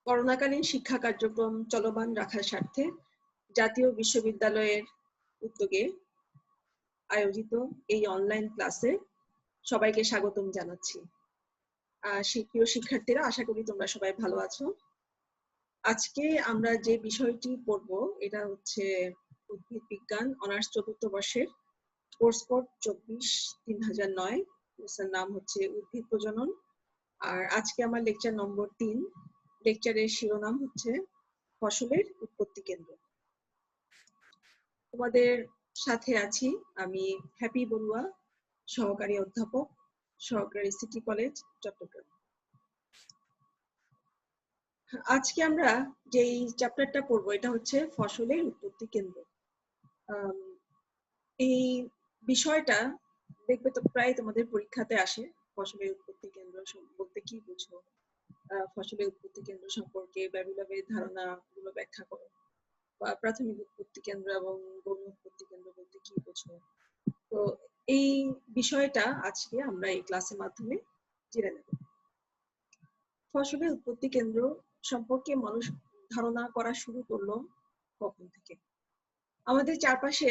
করোনাকালীন শিক্ষা কার্যক্রম চলমান রাখার স্বার্থে জাতীয় বিশ্ববিদ্যালয়ের উদ্যোগে আয়োজিত এই অনলাইন ক্লাসে সবাইকে স্বাগতম জানাচ্ছি। প্রিয় শিক্ষার্থীরা, আশা করি তোমরা সবাই ভালো আছো। আজকে আমরা যে বিষয়টি পড়ব এটা হচ্ছে উদ্ভিদ বিজ্ঞান অনার্স চতুর্থ বর্ষের কোর্স কোড 24-3009। কোর্সের নাম হচ্ছে উদ্ভিদ প্রজনন। আর আজকে আমার লেকচার নম্বর 3। লেকচারের শিরোনাম হচ্ছে ফসলের উৎপত্তি কেন্দ্র। তোমাদের সাথে আছি আমি হ্যাপি বড়ুয়া, সহকারী অধ্যাপক, সহকারী সিটি কলেজ, চট্টগ্রাম। আজকে আমরা যেই চ্যাপ্টারটা পড়বো এটা হচ্ছে ফসলের উৎপত্তি কেন্দ্র। এই বিষয়টা দেখবে তো প্রায় তোমাদের পরীক্ষাতে আসে। ফসলের উৎপত্তি কেন্দ্র বলতে কি বুঝো, ফসলের উৎপত্তি কেন্দ্র সম্পর্কে বেবিলভের ধারণা গুলো ব্যাখ্যা করো, বা প্রাথমিক উৎপত্তি কেন্দ্র এবং গৌণ উৎপত্তি কেন্দ্র বলতে কি বুঝো। তো এই বিষয়টা আজকে আমরা এই ক্লাসের মাধ্যমে জেনে নেব। ফসলের উৎপত্তি কেন্দ্র সম্পর্কে মানুষ ধারণা করা শুরু করলো কখন থেকে? আমাদের চারপাশে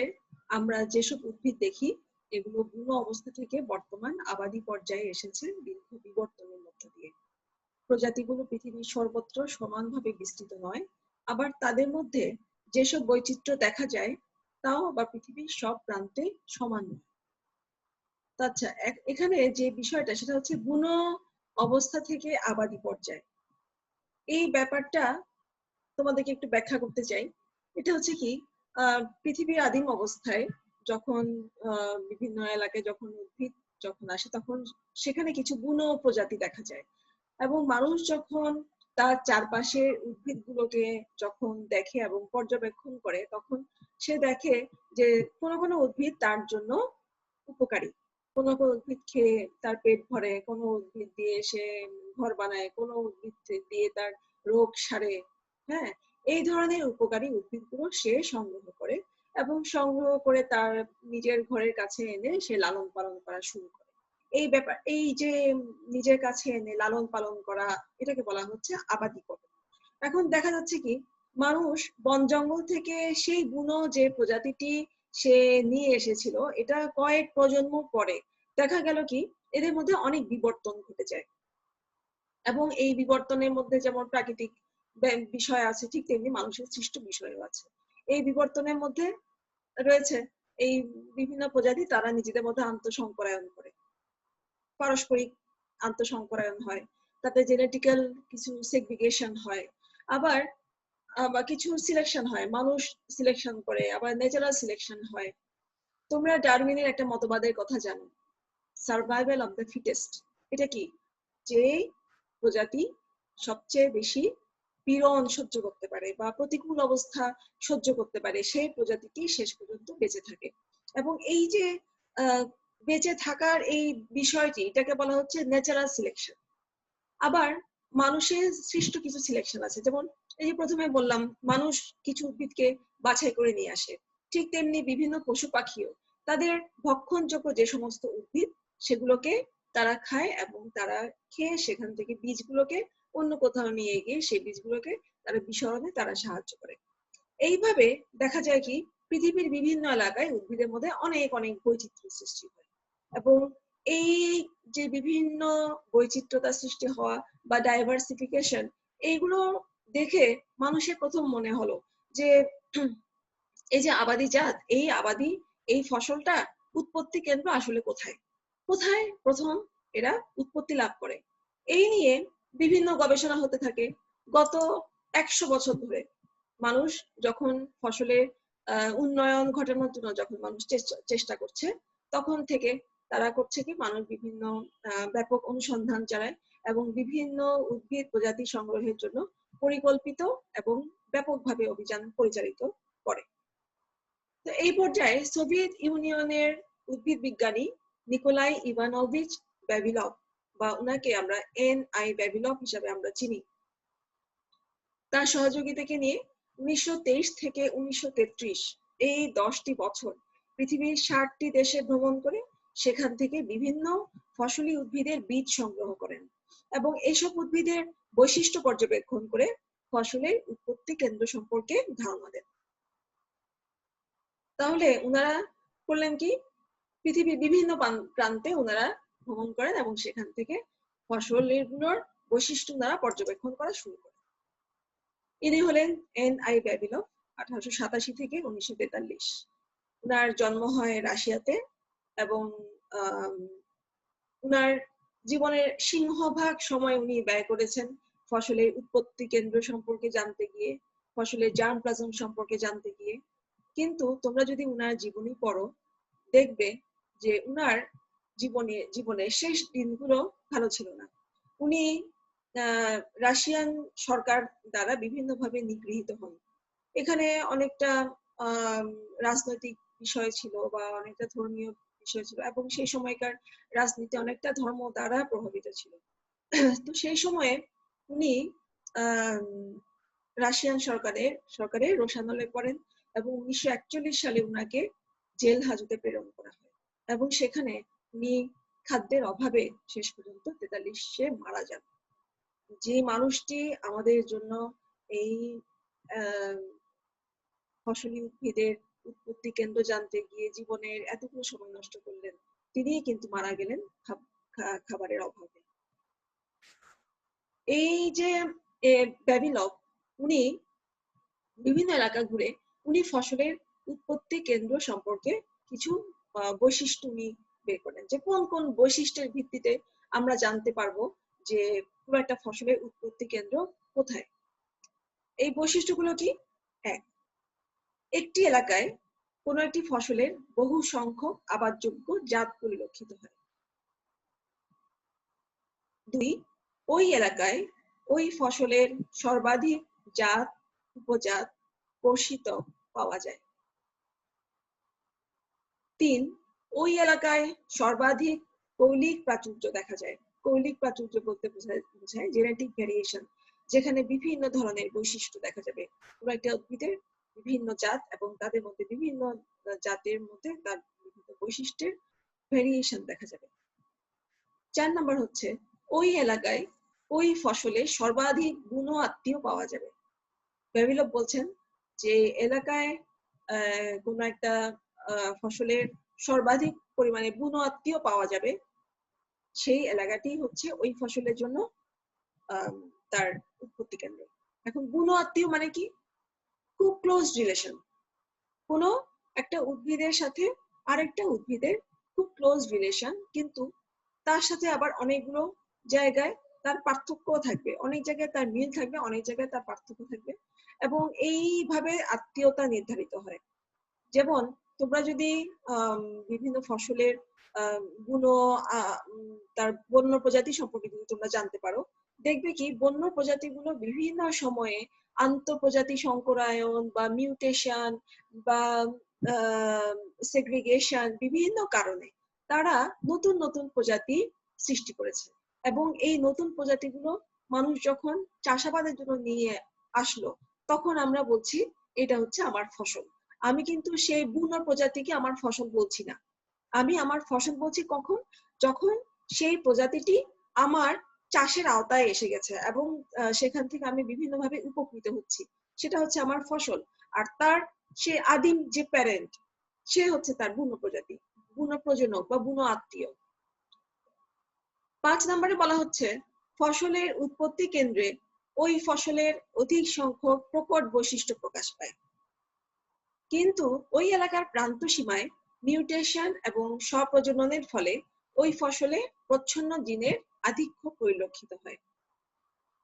আমরা যেসব উদ্ভিদ দেখি এগুলো বুনো অবস্থা থেকে বর্তমান আবাদি পর্যায়ে এসেছে দীর্ঘ বিবর্তনের মধ্য দিয়ে। প্রজাতিগুলো পৃথিবীর সর্বত্র সমানভাবে বিস্তৃত নয়, আবার তাদের মধ্যে যেসব বৈচিত্র্য দেখা যায় তাও আবার পৃথিবীর সব প্রান্তে সমান নয়। আচ্ছা, এখানে যে বিষয়টা সেটা হচ্ছে বুনো অবস্থা থেকে আবাদি পর্যায়। এই ব্যাপারটা তোমাদেরকে একটু ব্যাখ্যা করতে চাই। এটা হচ্ছে কি, পৃথিবীর আদিম অবস্থায় যখন বিভিন্ন এলাকায় যখন উদ্ভিদ যখন আসে তখন সেখানে কিছু বুনো প্রজাতি দেখা যায়, এবং মানুষ যখন তার চারপাশের উদ্ভিদগুলোকে যখন দেখে এবং পর্যবেক্ষণ করে তখন সে দেখে যে কোনো কোনো উদ্ভিদ তার জন্য উপকারী, কোনো কোনো উদ্ভিদ খেয়ে তার পেট ভরে, কোনো উদ্ভিদ দিয়ে সে ঘর বানায়, কোনো উদ্ভিদ দিয়ে তার রোগ সারে। হ্যাঁ, এই ধরনের উপকারী উদ্ভিদগুলো সে সংগ্রহ করে এবং সংগ্রহ করে তার নিজের ঘরের কাছে এনে সে লালন পালন করা শুরু করে। এই ব্যাপার, এই যে নিজের কাছে এনে লালন পালন করা, এটাকে বলা হচ্ছে আবাদীকরণ। এখন দেখা যাচ্ছে কি, মানুষ বন জঙ্গল থেকে সেই বুনো যে প্রজাতিটি সে নিয়ে এসেছিল এটা কয়েক প্রজন্ম পরে দেখা গেল কি এদের মধ্যে অনেক বিবর্তন ঘটে যায়, এবং এই বিবর্তনের মধ্যে যেমন প্রাকৃতিক বিষয় আছে ঠিক তেমনি মানুষের সৃষ্ট বিষয়ও আছে। এই বিবর্তনের মধ্যে রয়েছে এই বিভিন্ন প্রজাতি তারা নিজেদের মধ্যে আন্তঃসংকরায়ন করে, পারস্পরিক আন্তঃসংকরায়ন হয়, তাতে জেনেটিক্যাল কিছু সেগ্রিগেশন হয়, আবার কিছু সিলেকশন হয়, মানুষ সিলেকশন করে, আবার ন্যাচারাল সিলেকশন হয়। তোমরা ডারউইনের একটা মতবাদের কথা জানো, সার্ভাইভাল অফ দ্য ফিটেস্ট। এটা কি, যে প্রজাতি সবচেয়ে বেশি পীড়ন সহ্য করতে পারে বা প্রতিকূল অবস্থা সহ্য করতে পারে সেই প্রজাতিটি শেষ পর্যন্ত বেঁচে থাকে। এবং এই যে বেঁচে থাকার এই বিষয়টি, এটাকে বলা হচ্ছে ন্যাচারাল সিলেকশন। আবার মানুষের সৃষ্ট কিছু সিলেকশন আছে, যেমন এই যে প্রথমে বললাম মানুষ কিছু উদ্ভিদকে বাছাই করে নিয়ে আসে, ঠিক তেমনি বিভিন্ন পশু পাখিও তাদের ভক্ষণযোগ্য যে সমস্ত উদ্ভিদ সেগুলোকে তারা খায় এবং তারা খেয়ে সেখান থেকে বীজগুলোকে অন্য কোথাও নিয়ে গিয়ে সেই বীজগুলোকে তারা বিসরণে তারা সাহায্য করে। এইভাবে দেখা যায় কি পৃথিবীর বিভিন্ন এলাকায় উদ্ভিদের মধ্যে অনেক অনেক বৈচিত্র্য সৃষ্টি হয়, এবং এই যে বিভিন্ন বৈচিত্র্যতা সৃষ্টি হওয়া বা ডাইভার্সিফিকেশন, এইগুলো দেখে মানুষের প্রথম মনে হলো যে এই যে আবাদি জাত, এই আবাদি এই ফসলটা উৎপত্তি কেন্দ্র আসলে কোথায় কোথায় প্রথম এরা উৎপত্তি লাভ করে। এই নিয়ে বিভিন্ন গবেষণা হতে থাকে গত 100 বছর ধরে। মানুষ যখন ফসলের উন্নয়ন ঘটানোর জন্য যখন মানুষ চেষ্টা করছে তখন থেকে তারা করছে কি, মানুষ বিভিন্ন ব্যাপক অনুসন্ধান চালায় এবং বিভিন্ন উদ্ভিদ প্রজাতি সংগ্রহের জন্য পরিকল্পিত এবং ব্যাপকভাবে অভিযান পরিচালিত করে। তো এই পর্যায়ে সোভিয়েত ইউনিয়নের উদ্ভিদ বিজ্ঞানী নিকোলাই ইভানোভিচ ব্যাবিলভ, বা ওনাকে আমরা NI ব্যাবিলভ হিসাবে আমরা চিনি, তার সহযোগিতাকে নিয়ে 1923 থেকে 1933 এই 10টি বছর পৃথিবীর 60টি দেশে ভ্রমণ করে সেখান থেকে বিভিন্ন ফসলি উদ্ভিদের বীজ সংগ্রহ করেন এবং এইসব উদ্ভিদের বৈশিষ্ট্য পর্যবেক্ষণ করে ফসলের উৎপত্তি কেন্দ্র সম্পর্কে ধারণা দেন। তাহলে ওনারা করলেন কি, পৃথিবীর বিভিন্ন প্রান্তে ওনারা ভ্রমণ করেন এবং সেখান থেকে ফসলগুলোর বৈশিষ্ট্য দ্বারা পর্যবেক্ষণ করা শুরু করেন। ইনি হলেন N.I. ব্যাবিলভ, 1887 থেকে 1943। ওনার জন্ম হয় রাশিয়াতে এবং ওনার জীবনের সিংহভাগ সময় উনি ব্যয় করেছেন ফসলের উৎপত্তি কেন্দ্র সম্পর্কে জানতে গিয়ে, ফসলের জার্মপ্লাজম সম্পর্কে জানতে গিয়ে। কিন্তু তোমরা যদি উনার জীবনী পড়ো, দেখবে যে উনার জীবনের শেষ দিনগুলো ভালো ছিল না। উনি রাশিয়ান সরকার দ্বারা বিভিন্নভাবে নিগৃহীত হন। এখানে অনেকটা রাজনৈতিক বিষয় ছিল বা অনেকটা ধর্মীয় বিষয় ছিল এবং সেই সময়কার রাজনীতি অনেকটা ধর্ম দ্বারা প্রভাবিত ছিল। তো সেই সময়ে উনি রাশিয়ান সরকারের রোষানলে পড়েন এবং 1941 সালে উনাকে জেল হাজতে প্রেরণ করা হয় এবং সেখানে উনি খাদ্যের অভাবে শেষ পর্যন্ত 43-এ মারা যান। যে মানুষটি আমাদের জন্য এই ফসলি উদ্ভিদের উৎপত্তি কেন্দ্র জানতে গিয়ে জীবনের এতগুলো সময় নষ্ট করলেন, তিনি কিন্তু মারা গেলেন খাবারের অভাবে। এই যে ব্যাবিলভ, উনি বিভিন্ন এলাকা ঘুরে উনি ফসলের উৎপত্তি কেন্দ্র সম্পর্কে কিছু বৈশিষ্ট্য উনি বের করেন, যে কোন কোন বৈশিষ্ট্যের ভিত্তিতে আমরা জানতে পারবো যে পুরো একটা ফসলের উৎপত্তি কেন্দ্র কোথায়। এই বৈশিষ্ট্যগুলো কি? একটি এলাকায় কোন একটি ফসলের বহু সংখ্যক আবাদযোগ্য জাত পরিলক্ষিত হয়। 2, ওই এলাকায় ওই ফসলের সর্বাধিক জাত, উপজাত, পোষিত পাওয়া যায়। 3, ওই এলাকায় সর্বাধিক কৌলিক প্রাচুর্য দেখা যায়। কৌলিক প্রাচুর্য বলতে বোঝায় জেনেটিক ভেরিয়েশন, যেখানে বিভিন্ন ধরনের বৈশিষ্ট্য দেখা যাবে। পুরো একটা উদ্ভিদের বিভিন্ন জাত এবং তাদের মধ্যে বিভিন্ন জাতের মধ্যে তার বিভিন্ন বৈশিষ্ট্যের ভেরিয়েশন দেখা যাবে। 4 নম্বর হচ্ছে, ওই এলাকায় ওই ফসলে সর্বাধিক বুনো আত্মীয় পাওয়া যাবে। ব্যাবিলভ বলছেন যে এলাকায় কোন একটা ফসলের সর্বাধিক পরিমাণে বুনো আত্মীয় পাওয়া যাবে, সেই এলাকাটি হচ্ছে ওই ফসলের জন্য তার উৎপত্তি কেন্দ্র। এখন বুনো আত্মীয় মানে কি? খুব ক্লোজ রিলেশন। কোনো একটা উদ্ভিদের সাথে আরেকটা উদ্ভিদের খুব ক্লোজ রিলেশন, কিন্তু তার সাথে আবার অনেকগুলো জায়গায় তার পার্থক্য থাকবে, অনেক জায়গায় তার মিল থাকবে, অনেক জায়গায় তার পার্থক্য থাকবে এবং এইভাবে আত্মীয়তা নির্ধারিত হয়। যেমন তোমরা যদি বিভিন্ন ফসলের গুণো তার বন্য প্রজাতি সম্পর্কে যদি তোমরা জানতে পারো, দেখবে কি বন্য প্রজাতিগুলো বিভিন্ন সময়ে আন্তঃপ্রজাতি সংকরায়ন বা মিউটেশন বা সেগ্রিগেশন, বিভিন্ন কারণে তারা নতুন নতুন প্রজাতি সৃষ্টি করেছে এবং এই নতুন প্রজাতিগুলো মানুষ যখন চাষাবাদের জন্য নিয়ে আসলো, তখন আমরা বলছি এটা হচ্ছে আমার ফসল। আমি কিন্তু সেই বুনো প্রজাতিকে আমার ফসল বলছি না। আমি আমার ফসল বলছি কখন? যখন সেই প্রজাতিটি আমার চাষের আওতায় এসে গেছে এবং সেখান থেকে আমি বিভিন্নভাবে উপকৃত হচ্ছি, সেটা হচ্ছে আমার ফসল। আর তার সে আদিম যে প্যারেন্ট, সে হচ্ছে তার বুনো প্রজাতি, বুনো প্রজনক বা বুনো আত্মীয়। 5 নম্বরে বলা হচ্ছে, ফসলের উৎপত্তি কেন্দ্রে ওই ফসলের অধিক সংখ্যক প্রকট বৈশিষ্ট্য প্রকাশ পায়, কিন্তু ওই এলাকার প্রান্ত সীমায় মিউটেশন এবং স্বপ্রজননের ফলে ওই ফসলে প্রচ্ছন্ন জিনের আধিক্য পরিলক্ষিত হয়।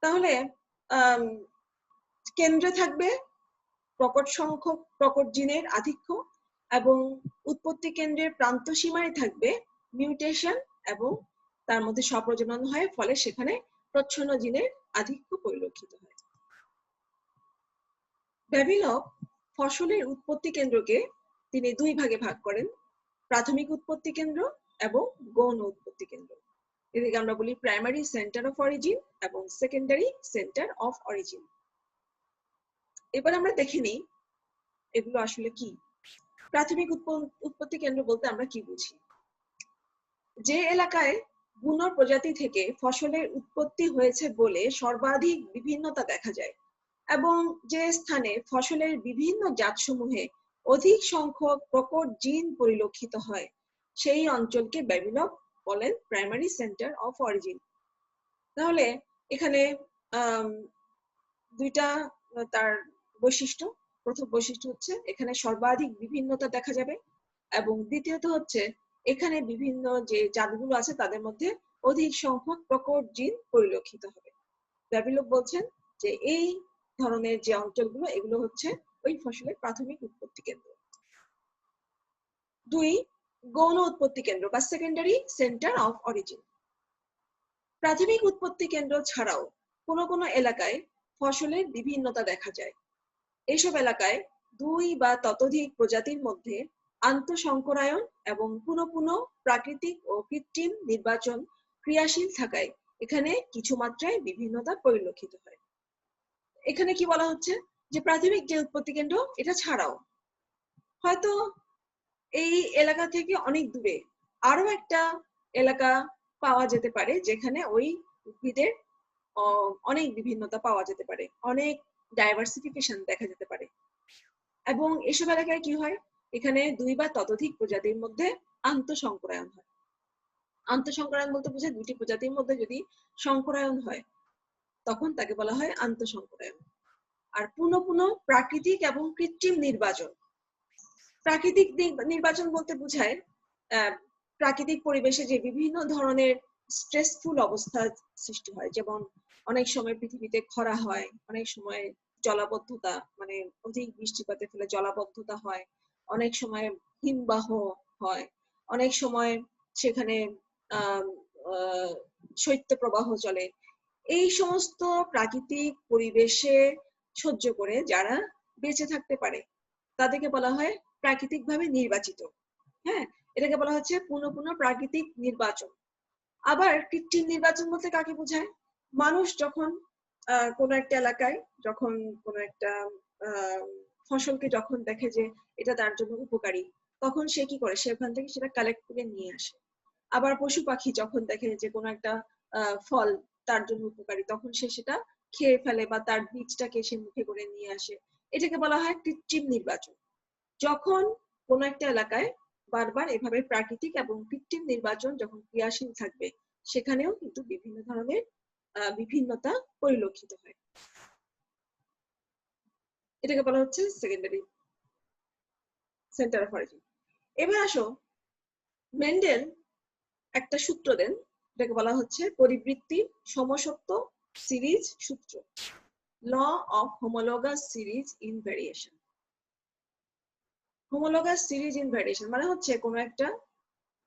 তাহলে কেন্দ্রে থাকবে প্রকট সংখ্যক প্রকট জিনের আধিক্য এবং উৎপত্তি কেন্দ্রের প্রান্ত সীমায় থাকবে মিউটেশন এবং তার মধ্যে স্বপ্রজনন হয়, ফলে সেখানে প্রচ্ছন্ন জিনের আধিক্য পরিলক্ষিত হয়। ব্যাবিলভ ফসলের উৎপত্তি কেন্দ্রকে তিনি 2 ভাগে ভাগ করেন, প্রাথমিক উৎপত্তি কেন্দ্র এবং গৌণ উৎপত্তি কেন্দ্র। এদিকে আমরা বলি প্রাইমারি সেন্টার অফ অরিজিন এবং সেকেন্ডারি সেন্টার অফ অরিজিন। এবার আমরা দেখে নিই এগুলো আসলে কি। প্রাথমিক উৎপত্তি কেন্দ্র বলতে আমরা কি বুঝি? যে এলাকায় বুনো প্রজাতি থেকে ফসলের উৎপত্তি হয়েছে বলে সর্বাধিক বিভিন্নতা দেখা যায়, এবং যে স্থানে ফসলের বিভিন্ন জাতসমূহে অধিক সংখ্যক প্রকট জিন পরিলক্ষিত হয় সেই অঞ্চলকে ডেভেলপ বলেন প্রাইমারি সেন্টার অফ অরিজিন। তাহলে এখানে দুইটা তার বৈশিষ্ট্য, প্রথম বৈশিষ্ট্য হচ্ছে এখানে সর্বাধিক বিভিন্নতা দেখা যাবে, এবং দ্বিতীয়ত হচ্ছে এখানে বিভিন্ন যে জাতগুলো আছে তাদের মধ্যে অধিক সংখ্যক প্রকট জিন পরিলক্ষিত হবে। ডেভেলপ বলছেন যে এই ধরনের যে অঞ্চলগুলো এগুলো হচ্ছে ওই ফসলের প্রাথমিক উৎপত্তি কেন্দ্র। 2, গৌণ উৎপত্তি কেন্দ্র বা সেকেন্ডারি সেন্টার অফ অরিজিন। প্রাথমিক উৎপত্তি কেন্দ্র ছাড়াও কোনো কোনো এলাকায় ফসলের বিভিন্নতা দেখা যায়। এইসব এলাকায় 2 বা ততোধিক প্রজাতির মধ্যে আন্তঃসংকরায়ন এবং পুনঃ পুনঃ প্রাকৃতিক ও কৃত্রিম নির্বাচন ক্রিয়াশীল থাকায় এখানে কিছু মাত্রায় বিভিন্নতা পরিলক্ষিত হয়। এখানে কি বলা হচ্ছে যে প্রাথমিক যে উৎপত্তি কেন্দ্র এটা ছাড়াও হয়তো এই এলাকা থেকে অনেক দূরে আরো একটা এলাকা পাওয়া যেতে পারে যেখানে ওই উদ্ভিদের অনেক বিভিন্নতা পাওয়া যেতে পারে, অনেক ডাইভার্সিফিকেশন দেখা যেতে পারে। এবং এসব এলাকায় কি হয়, এখানে 2 বা ততোধিক প্রজাতির মধ্যে আন্তঃসংকরায়ন হয়। আন্তঃসংকরায়ন বলতে বোঝায় দুটি প্রজাতির মধ্যে যদি সংকরায়ন হয় তখন তাকে বলা হয় আন্তঃসংকরায়ন। আর পুনঃ পুনঃ প্রাকৃতিক এবং কৃত্রিম নির্বাচন। প্রাকৃতিক নির্বাচন বলতে বোঝায় প্রাকৃতিক পরিবেশে যে বিভিন্ন ধরনের স্ট্রেসফুল অবস্থা সৃষ্টি হয়, যেমন অনেক সময় পৃথিবীতে খরা হয়, অনেক সময় জলাবদ্ধতা মানে অধিক বৃষ্টিপাতের ফলে জলাবদ্ধতা হয়, অনেক সময় হিমবাহ হয়, অনেক সময় সেখানে শৈত্যপ্রবাহ চলে। এই সমস্ত প্রাকৃতিক পরিবেশে সহ্য করে যারা বেঁচে থাকতে পারে তাদেরকে বলা হয় প্রাকৃতিকভাবে নির্বাচিত। হ্যাঁ, এটাকে বলা হচ্ছে পুনঃ পুনঃ প্রাকৃতিক নির্বাচন। আবার কৃত্রিম নির্বাচন বলতে কাকে বোঝায়, মানুষ যখন কোনো একটা এলাকায় যখন কোনো একটা ফসলকে যখন দেখে যে এটা তার জন্য উপকারী তখন সে কি করে, সে ওখান থেকে সেটা কালেক্ট করে নিয়ে আসে। আবার পশু পাখি যখন দেখে যে কোনো একটা ফল তার জন্য উপকারী তখন সে সেটা খেয়ে ফেলে বা তার বীজটাকে সে মুখে করে নিয়ে আসে। এটাকে বলা হয় কৃত্রিম নির্বাচন। যখন কোনো একটা এলাকায় বারবার এভাবে প্রাকৃতিক এবং কৃত্রিম নির্বাচন যখন ক্রিয়াশীল থাকবে সেখানেও কিন্তু বিভিন্ন ধরনের বিভিন্নতা পরিলক্ষিত হয়। এটাকে বলা হচ্ছে সেকেন্ডারি সেন্টার অফ অরিজিন। এবার আসো, মেন্ডেল একটা সূত্র দেন, এটাকে বলা হচ্ছে পরিবৃত্তির সমসত্ব সিরিজ সূত্র, law of homologous series in variation. Homologous series in variation মানে হচ্ছে কোনো একটা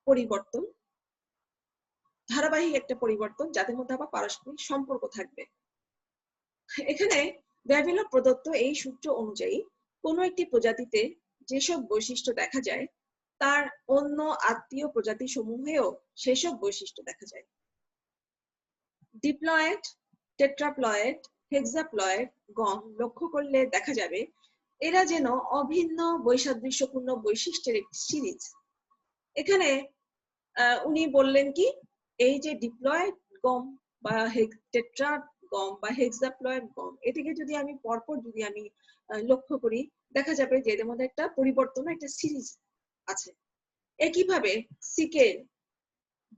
পরিবর্তন, ধারাবাহিক একটা পরিবর্তন যাদের মধ্যে আবার পারস্পরিক সম্পর্ক থাকবে। এখানে ডেভেলপ প্রদত্ত এই সূত্র অনুযায়ী কোনো একটি প্রজাতিতে যেসব বৈশিষ্ট্য দেখা যায় তার অন্য আত্মীয় প্রজাতি সমূহেও সেসব বৈশিষ্ট্য দেখা যায়। ডিপ্লয়েড, টেট্রাপ্লয়েড, হেক্সাপ্লয়েড গম লক্ষ্য করলে দেখা যাবে এরা যেন অভিন্ন বৈসাদৃশ্যপূর্ণ বৈশিষ্ট্যের একটি সিরিজ। এখানে উনি বললেন কি, এই যে ডিপ্লয়েড গম বা টেট্রা গম বা হেক্সাপ্লয়েড গম এটাকে যদি আমি পরপর যদি আমি লক্ষ্য করি দেখা যাবে যে এদের মধ্যে একটা পরিবর্তন একটা সিরিজ আছে। একইভাবে সিকেল,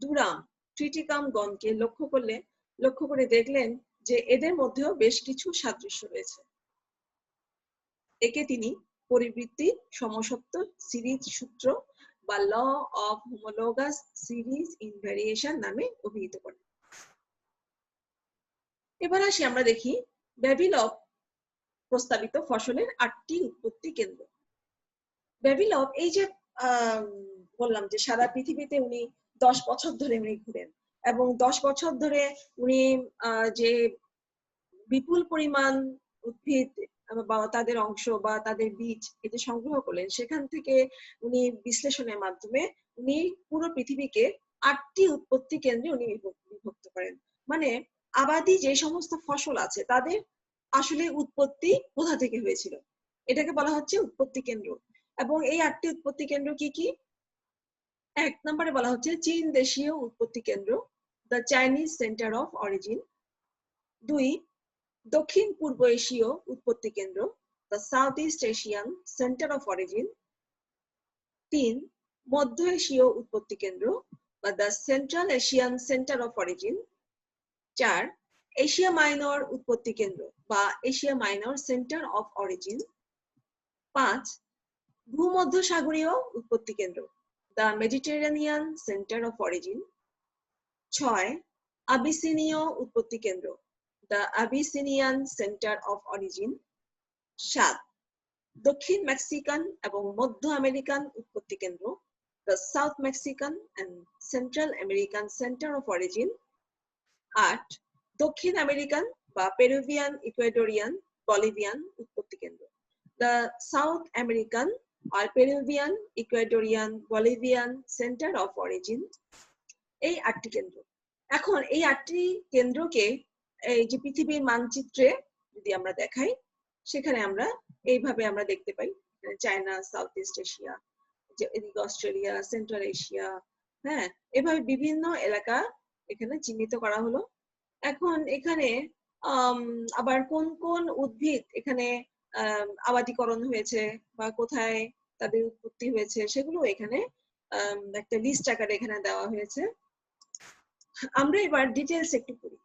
ডুরাম, ট্রিটিকাম গমকে লক্ষ্য করে দেখলেন যে এদের মধ্যেও বেশ কিছু সাদৃশ্য রয়েছে। একে তিনি পরিবৃত্তি সমসত্ব সিরিজ সূত্র বা law of homologous series in variation নামে অভিহিত করেন। এবার আসি আমরা দেখি ডেভেলপ প্রস্তাবিত ফসলের 8টি উৎপত্তি কেন্দ্র। ডেভেলপ এই যে বললাম যে সারা পৃথিবীতে উনি 10 বছর ধরে উনি ঘুরেন এবং 10 বছর ধরে উনি যে বিপুল পরিমাণ উদ্ভিদ বা তাদের অংশ বা তাদের বীজ এতে সংগ্রহ করলেন, সেখান থেকে উনি বিশ্লেষণের মাধ্যমে উনি পুরো পৃথিবীকে 8টি উৎপত্তি কেন্দ্রে উনি বিভক্ত করেন। মানে আবাদি যে সমস্ত ফসল আছে তাদের আসলে উৎপত্তি কোথা থেকে হয়েছিল এটাকে বলা হচ্ছে উৎপত্তি কেন্দ্র। এবং এই 8টি উৎপত্তি কেন্দ্র কি কি? 1 নম্বরে বলা হচ্ছে চীন দেশীয় উৎপত্তি কেন্দ্র, the Chinese centre of origin. 2 দক্ষিণ পূর্ব এশীয় উৎপত্তি কেন্দ্র, the south East Asian centre of origin. 3 মধ্য এশীয় উৎপত্তি কেন্দ্র বা the central Asian centre of origin. 4 Asia minor উৎপত্তি কেন্দ্র বা Asia minor centre of origin. 5 ভূমধ্যসাগরীয় উৎপত্তি কেন্দ্র, the Mediterranean centre of origin. 6 আবিসিনীয় উৎপত্তি কেন্দ্র, the Abyssinian centre of origin. 7 দক্ষিণ মেক্সিকান এবং মধ্য আমেরিকান উৎপত্তি কেন্দ্র, the South Mexican and Central American centre of origin. 8 দক্ষিণ আমেরিকান বা পেরুভিয়ান, ইকুয়েডরিয়ান, বলিভিয়ান উৎপত্তি কেন্দ্র, দ্য সাউথ আমেরিকান আর Peruvian, Ecuadorian, Bolivian centre of origin. এই 8টি কেন্দ্র। এখন এই 8টি কেন্দ্রকে এই যে পৃথিবীর মানচিত্রে যদি আমরা দেখাই, সেখানে আমরা এইভাবে আমরা দেখতে পাই, চায়না, সাউথ ইস্ট এশিয়া, এদিকে অস্ট্রেলিয়া, সেন্ট্রাল এশিয়া, হ্যাঁ, এভাবে বিভিন্ন এলাকা এখানে চিহ্নিত করা হলো। এখন এখানে আবার কোন কোন উদ্ভিদ এখানে আবাদীকরণ হয়েছে বা কোথায় তাদের উৎপত্তি হয়েছে সেগুলো এখানে একটা লিস্ট আকারে এখানে দেওয়া হয়েছে। আমরা এবার ডিটেলস একটু পড়ি।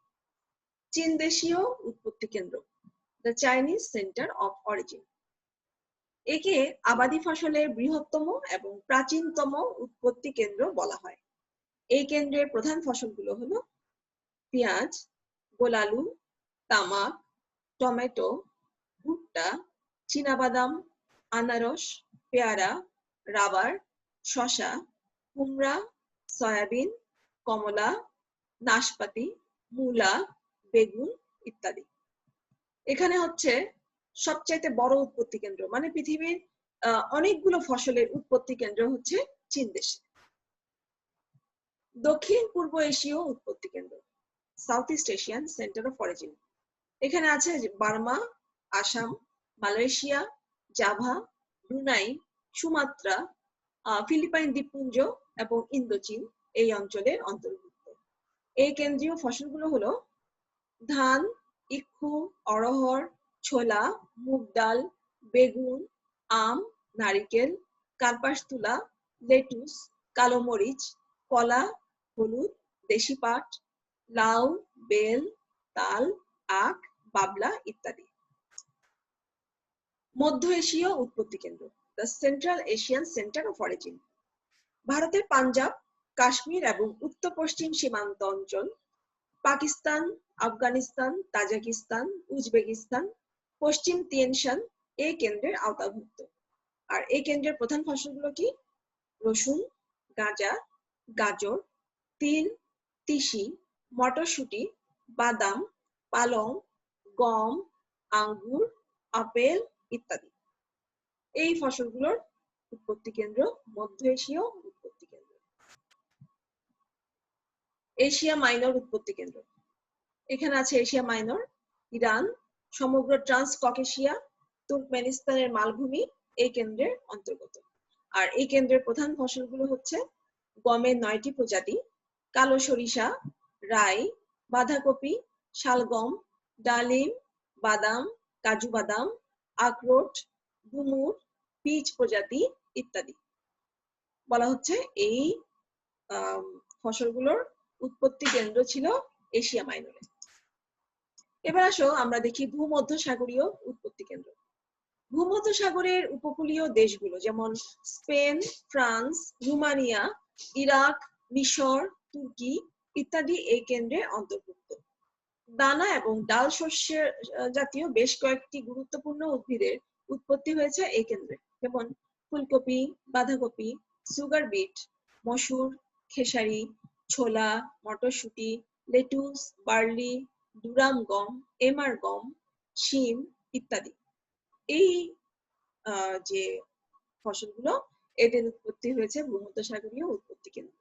চীন দেশীয় উৎপত্তি কেন্দ্র, the Chinese centre of origin. একে আবাদি ফসলের বৃহত্তম এবং প্রাচীনতম উৎপত্তি কেন্দ্র বলা হয়। এই কেন্দ্রের প্রধান ফসলগুলো হলো পেঁয়াজ, গোলালু, তামাক, টমেটো, ভুট্টা, চীনাবাদাম, আনারস, পেয়ারা, রাবার, শসা, কুমড়া, সয়াবিন, কমলা, নাশপাতি, মূলা, বেগুন ইত্যাদি। এখানে হচ্ছে সবচাইতে বড় উৎপত্তি কেন্দ্র, মানে পৃথিবীর অনেকগুলো ফসলের উৎপত্তি কেন্দ্র হচ্ছে চীন দেশে। দক্ষিণ পূর্ব এশীয় উৎপত্তি কেন্দ্র, South East Asian centre of origin. এখানে আছে Burma, Assam, Malaysia, Java, Brunei, Sumatra, Philippine দ্বীপপুঞ্জ এবং ইন্দোচীন এই অঞ্চলের অন্তর্ভুক্ত। এই কেন্দ্রীয় ফসলগুলো হলো ধান, ইক্ষু, অড়হর, ছোলা, মুগ ডাল, বেগুন, আম, নারিকেল, কার্পাস তুলা, লেটুস, কালো মরিচ, কলা, হলুদ, দেশি পাট, লাউ, বেল, তাল, আখ, বাবলা ইত্যাদি। মধ্য এশীয় উৎপত্তি কেন্দ্র, the central Asian centre of origin. ভারতের পাঞ্জাব, কাশ্মীর এবং উত্তর পশ্চিম সীমান্ত অঞ্চল, পাকিস্তান, আফগানিস্তান, তাজিকিস্তান, উজবেকিস্তান, পশ্চিম তিয়েন শান এই কেন্দ্রের আওতাভুক্ত। আর এই কেন্দ্রের প্রধান ফসলগুলো কি? রসুন, গাঁজা, গাজর, তিল, তিসি, মটরশুঁটি, বাদাম, পালং, গম, আঙ্গুর, আপেল ইত্যাদি। এই ফসলগুলোর উৎপত্তি কেন্দ্র মধ্য এশীয় উৎপত্তি কেন্দ্র। এশিয়া মাইনর উৎপত্তি কেন্দ্র, এখানে আছে এশিয়া মাইনর, ইরান, সমগ্র ট্রান্স ককেশিয়া, তুর্কমেনিস্তানের মালভূমি এই কেন্দ্রের অন্তর্গত। আর এই কেন্দ্রের প্রধান ফসলগুলো হচ্ছে গমের 9টি প্রজাতি, কালো সরিষা, রাই, বাঁধাকপি, শালগম, ডালিম, বাদাম, কাজু বাদাম, আখরোট, ডুমুর, পিচ প্রজাতি ইত্যাদি। বলা হচ্ছে এই ফসলগুলোর উৎপত্তি কেন্দ্র ছিল এশিয়া মাইনরে। এবার আসো আমরা দেখি ভূমধ্যসাগরীয় উৎপত্তি কেন্দ্র। ভূমধ্যসাগরের উপকূলীয় দেশগুলো যেমন স্পেন, ফ্রান্স, রোমানিয়া, ইরাক, মিশর, তুর্কি ইত্যাদি এই কেন্দ্রের অন্তর্ভুক্ত। দানা এবং ডাল শস্যের জাতীয় বেশ কয়েকটি গুরুত্বপূর্ণ উদ্ভিদের উৎপত্তি হয়েছে এই কেন্দ্রে, যেমন ফুলকপি, বাঁধাকপি, সুগার বিট, মসুর, খেসারি, ছোলা, মটরশুঁটি, লেটুস, বার্লি, দুরাম গম, এমার গম, শিম ইত্যাদি। এই যে ফসলগুলো এদের উৎপত্তি হয়েছে ভূমধ্যসাগরীয় উৎপত্তি কেন্দ্র।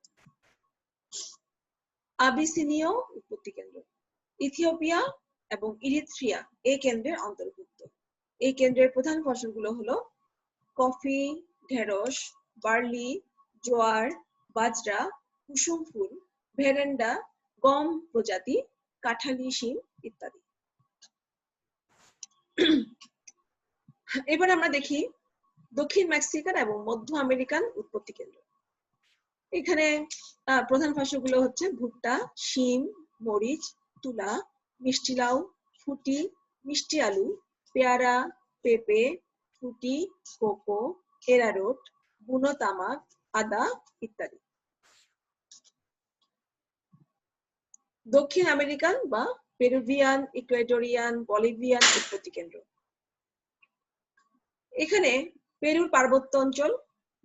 আবিসিনীয় উৎপত্তি কেন্দ্র, ইথিওপিয়া এবং ইরিত্রিয়া এই কেন্দ্রের অন্তর্ভুক্ত। এই কেন্দ্রের প্রধান ফসলগুলো হলো কফি, ঢেঁড়স, বার্লি, জোয়ার, বাজরা, কুসুম ফুল, ভেরেন্ডা, গম প্রজাতি, কাঁঠালি শিম ইত্যাদি। এবার আমরা দেখি দক্ষিণ মেক্সিকান এবং মধ্য আমেরিকান উৎপত্তি কেন্দ্র। এখানে প্রধান ফসলগুলো হচ্ছে ভুট্টা, শিম, মরিচ, তুলা, মিষ্টি লাউ, ফুটি, মিষ্টি আলু, পেয়ারা, পেঁপে, ফুটি, কোকো, এরারুট, বুনো তামাক, আদা ইত্যাদি। দক্ষিণ আমেরিকান বা পেরুভিয়ান, ইকুয়েডরিয়ান, বলিভিয়ান উৎপত্তি কেন্দ্র। এখানে পেরুর পার্বত্য অঞ্চল,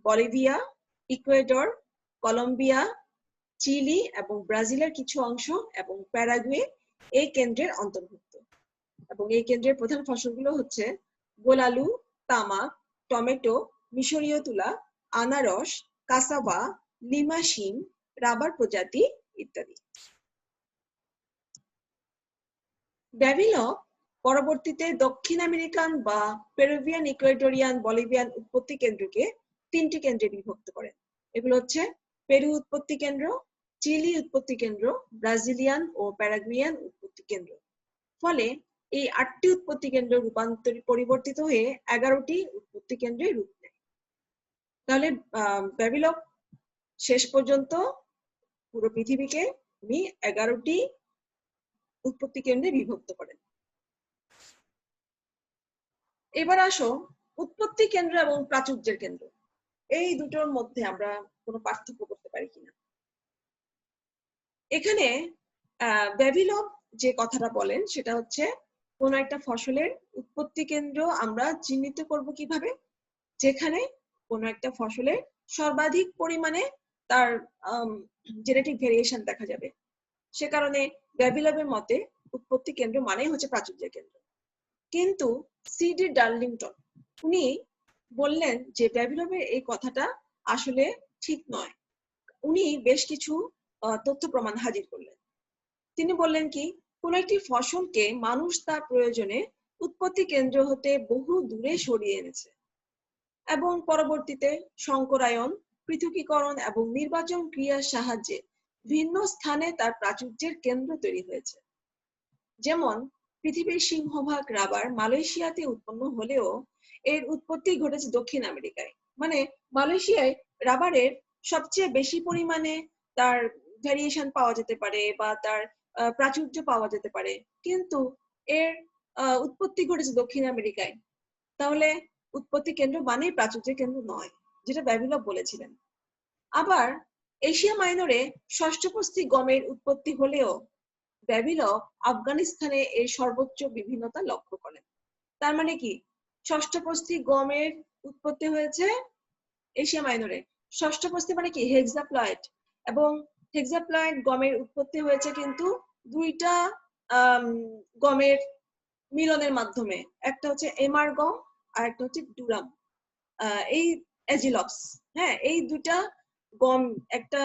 বলিভিয়া, ইকুয়েডর, কলম্বিয়া, চিলি এবং ব্রাজিলের কিছু অংশ এবং প্যারাগুয়ে এই কেন্দ্রের অন্তর্ভুক্ত। এবং এই কেন্দ্রের প্রধান ফসলগুলো হচ্ছে গোল আলু, তামাক, টমেটো, মিশরীয় তুলা, আনারস, কাসাবা, লিমা শিম, রাবার প্রজাতি ইত্যাদি। ডেভিলপ পরবর্তীতে দক্ষিণ আমেরিকান বা পেরুভিয়ান, ইকুয়েডরিয়ান, বলিভিয়ান উৎপত্তি কেন্দ্রকে 3টি কেন্দ্রে বিভক্ত করেন। এগুলো হচ্ছে পেরু উৎপত্তি কেন্দ্র, চিলি উৎপত্তি কেন্দ্র, ব্রাজিলিয়ান ও প্যারাগুইয়ান উৎপত্তি কেন্দ্র। ফলে এই 8টি উৎপত্তি কেন্দ্র পরিবর্তিত হয়ে 11টি উৎপত্তি কেন্দ্রে রূপ নেয়। তাহলে ডেভিলপ শেষ পর্যন্ত পুরো পৃথিবীকে উনি 11টি উৎপত্তি কেন্দ্রে বিভক্ত করেন। এবার আসো উৎপত্তি কেন্দ্র এবং প্রাচুর্যের কেন্দ্র, এই দুটোর মধ্যে আমরা কোনো পার্থক্য করতে পারি কিনা। এখানে ডেভিলপ যে কথাটা বলেন সেটা হচ্ছে কোন একটা ফসলের উৎপত্তি কেন্দ্র আমরা চিহ্নিত করব কিভাবে, যেখানে কোন একটা ফসলের সর্বাধিক পরিমাণে তার জেনেটিক ভেরিয়েশন দেখা যাবে। সে কারণে ডেভিলপের মতে উৎপত্তি কেন্দ্র মানেই হচ্ছে প্রাচুর্যের কেন্দ্র। কিন্তু সিডি ডার্লিংটন উনি বললেন যে ডেভিলপের এই কথাটা আসলে ঠিক নয়। উনি বেশ কিছু তথ্য প্রমাণ হাজির করলেন। তিনি বললেন কি, কোন একটি ফসলকে মানুষ তার প্রয়োজনে উৎপত্তি কেন্দ্র হতে বহু দূরে সরিয়ে এনেছে এবং পরবর্তীতে সংকরায়ন, পৃথকীকরণ এবং নির্বাচন ক্রিয়ার সাহায্যে ভিন্ন স্থানে তার প্রাচুর্যের কেন্দ্র তৈরি হয়েছে। যেমন পৃথিবীর সিংহভাগ রাবার মালয়েশিয়াতে উৎপন্ন হলেও এর উৎপত্তি ঘটেছে দক্ষিণ আমেরিকায়। মানে মালয়েশিয়ায় রাবারের সবচেয়ে বেশি পরিমাণে তার ভ্যারিয়েশন পাওয়া যেতে পারে বা তার প্রাচুর্য পাওয়া যেতে পারে, কিন্তু এর উৎপত্তি ঘটেছে দক্ষিণ আমেরিকায়। তাহলে উৎপত্তি কেন্দ্র মানেই প্রাচুর্যের কেন্দ্র নয়, যেটা ডেভিলপ বলেছিলেন। আবার এশিয়া মাইনরে ষষ্ঠপ্রস্থি গমের উৎপত্তি হলেও ডেভিলপ আফগানিস্তানে এর সর্বোচ্চ বিভিন্নতা লক্ষ্য করেন। তার মানে কি, ষষ্ঠপ্রস্থি গমের উৎপত্তি হয়েছে এশিয়া মাইনরে। ষষ্ঠপ্রস্থি মানে কি হেক্সাপ্লয়েড, এবং হেক্সাপ্লয়েড গমের উৎপত্তি হয়েছে কিন্তু দুইটা গমের মিলনের মাধ্যমে। একটা হচ্ছে এমআর গম আর একটা হচ্ছে ডুরাম, এই এজিলপস। হ্যাঁ, এই দুটা গম, একটা